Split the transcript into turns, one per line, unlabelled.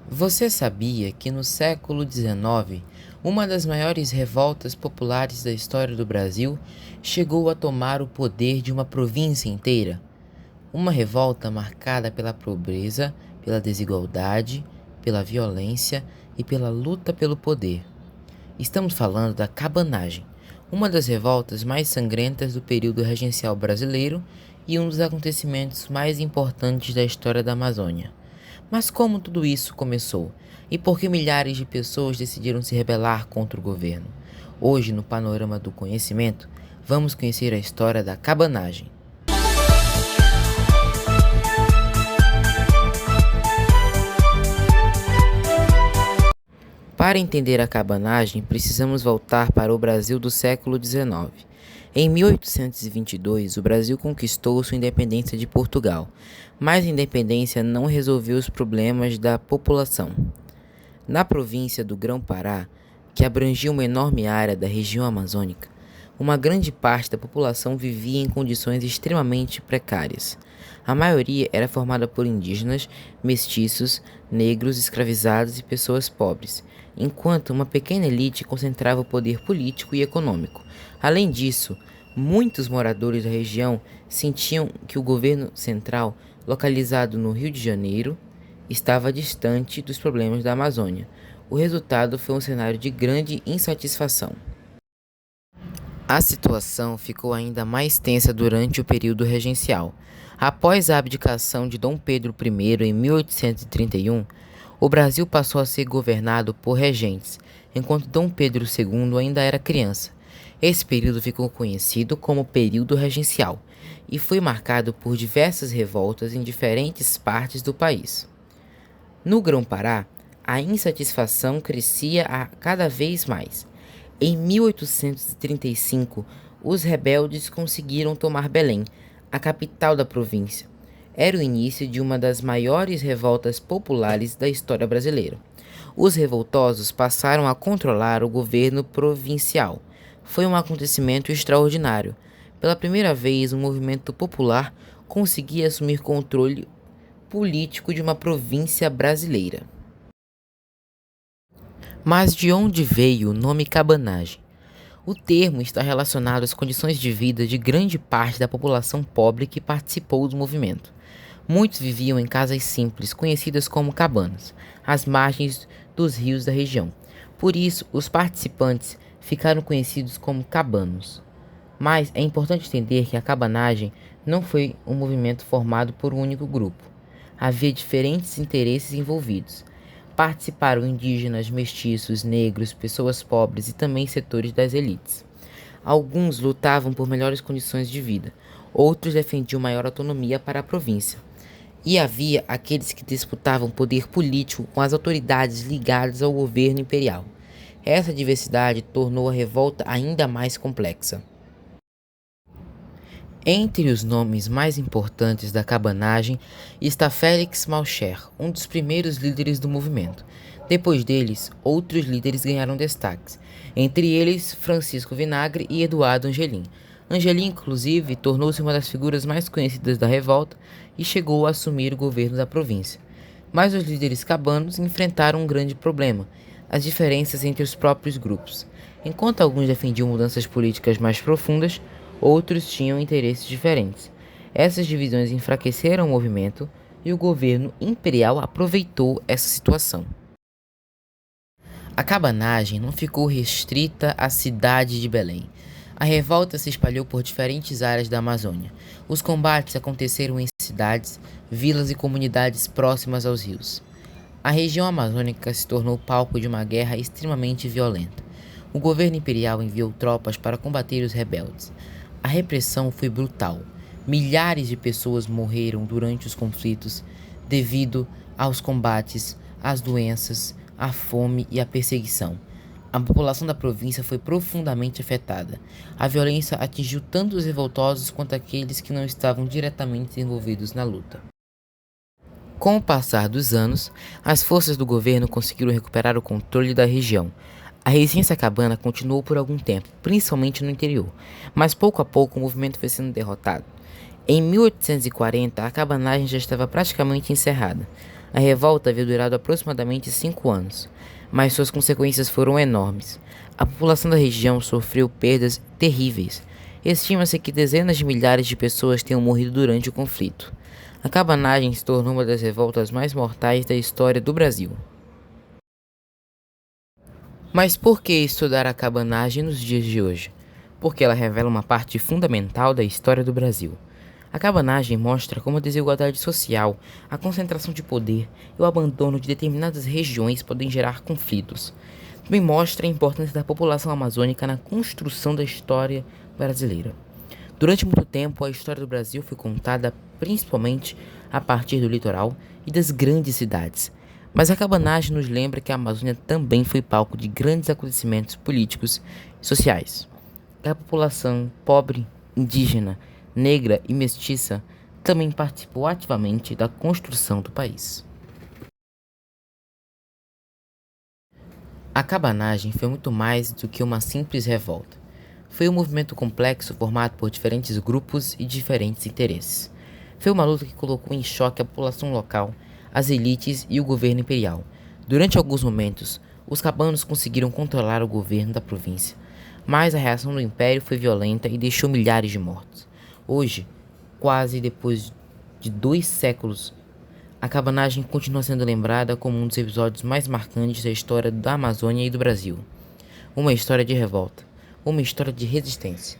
Você sabia que no século XIX, uma das maiores revoltas populares da história do Brasil chegou a tomar o poder de uma província inteira? Uma revolta marcada pela pobreza, pela desigualdade, pela violência e pela luta pelo poder. Estamos falando da cabanagem, uma das revoltas mais sangrentas do período regencial brasileiro e um dos acontecimentos mais importantes da história da Amazônia. Mas como tudo isso começou? E por que milhares de pessoas decidiram se rebelar contra o governo? Hoje, no Panorama do Conhecimento, vamos conhecer a história da cabanagem. Para entender a cabanagem, precisamos voltar para o Brasil do século XIX. Em 1822, o Brasil conquistou sua independência de Portugal, mas a independência não resolveu os problemas da população. Na província do Grão-Pará, que abrangia uma enorme área da região amazônica, uma grande parte da população vivia em condições extremamente precárias. A maioria era formada por indígenas, mestiços, negros, escravizados e pessoas pobres, enquanto uma pequena elite concentrava o poder político e econômico. Além disso, muitos moradores da região sentiam que o governo central, localizado no Rio de Janeiro, estava distante dos problemas da Amazônia. O resultado foi um cenário de grande insatisfação. A situação ficou ainda mais tensa durante o período regencial. Após a abdicação de Dom Pedro I em 1831, o Brasil passou a ser governado por regentes, enquanto Dom Pedro II ainda era criança. Esse período ficou conhecido como período regencial e foi marcado por diversas revoltas em diferentes partes do país. No Grão-Pará, a insatisfação crescia a cada vez mais. Em 1835, os rebeldes conseguiram tomar Belém, a capital da província. Era o início de uma das maiores revoltas populares da história brasileira. Os revoltosos passaram a controlar o governo provincial. Foi um acontecimento extraordinário. Pela primeira vez, um movimento popular conseguia assumir controle político de uma província brasileira. Mas de onde veio o nome cabanagem? O termo está relacionado às condições de vida de grande parte da população pobre que participou do movimento. Muitos viviam em casas simples, conhecidas como cabanas, às margens dos rios da região. Por isso, os participantes ficaram conhecidos como cabanos. Mas é importante entender que a cabanagem não foi um movimento formado por um único grupo. Havia diferentes interesses envolvidos. Participaram indígenas, mestiços, negros, pessoas pobres e também setores das elites. Alguns lutavam por melhores condições de vida, outros defendiam maior autonomia para a província. E havia aqueles que disputavam poder político com as autoridades ligadas ao governo imperial. Essa diversidade tornou a revolta ainda mais complexa. Entre os nomes mais importantes da cabanagem está Félix Malcher, um dos primeiros líderes do movimento. Depois deles, outros líderes ganharam destaques, entre eles Francisco Vinagre e Eduardo Angelim. Angelim, inclusive, tornou-se uma das figuras mais conhecidas da revolta e chegou a assumir o governo da província. Mas os líderes cabanos enfrentaram um grande problema: as diferenças entre os próprios grupos. Enquanto alguns defendiam mudanças políticas mais profundas, outros tinham interesses diferentes. Essas divisões enfraqueceram o movimento e o governo imperial aproveitou essa situação. A cabanagem não ficou restrita à cidade de Belém. A revolta se espalhou por diferentes áreas da Amazônia. Os combates aconteceram em cidades, vilas e comunidades próximas aos rios. A região amazônica se tornou palco de uma guerra extremamente violenta. O governo imperial enviou tropas para combater os rebeldes. A repressão foi brutal. Milhares de pessoas morreram durante os conflitos devido aos combates, às doenças, à fome e à perseguição. A população da província foi profundamente afetada. A violência atingiu tanto os revoltosos quanto aqueles que não estavam diretamente envolvidos na luta. Com o passar dos anos, as forças do governo conseguiram recuperar o controle da região. A resistência cabana continuou por algum tempo, principalmente no interior, mas pouco a pouco o movimento foi sendo derrotado. Em 1840, a cabanagem já estava praticamente encerrada. A revolta havia durado aproximadamente 5 anos, mas suas consequências foram enormes. A população da região sofreu perdas terríveis. Estima-se que dezenas de milhares de pessoas tenham morrido durante o conflito. A cabanagem se tornou uma das revoltas mais mortais da história do Brasil. Mas por que estudar a cabanagem nos dias de hoje? Porque ela revela uma parte fundamental da história do Brasil. A cabanagem mostra como a desigualdade social, a concentração de poder e o abandono de determinadas regiões podem gerar conflitos. Também mostra a importância da população amazônica na construção da história brasileira. Durante muito tempo, a história do Brasil foi contada principalmente a partir do litoral e das grandes cidades. Mas a cabanagem nos lembra que a Amazônia também foi palco de grandes acontecimentos políticos e sociais. A população pobre, indígena, negra e mestiça também participou ativamente da construção do país. A cabanagem foi muito mais do que uma simples revolta. Foi um movimento complexo formado por diferentes grupos e diferentes interesses. Foi uma luta que colocou em choque a população local, as elites e o governo imperial. Durante alguns momentos, os cabanos conseguiram controlar o governo da província, mas a reação do império foi violenta e deixou milhares de mortos. Hoje, quase depois de 2 séculos, a cabanagem continua sendo lembrada como um dos episódios mais marcantes da história da Amazônia e do Brasil. Uma história de revolta, uma história de resistência.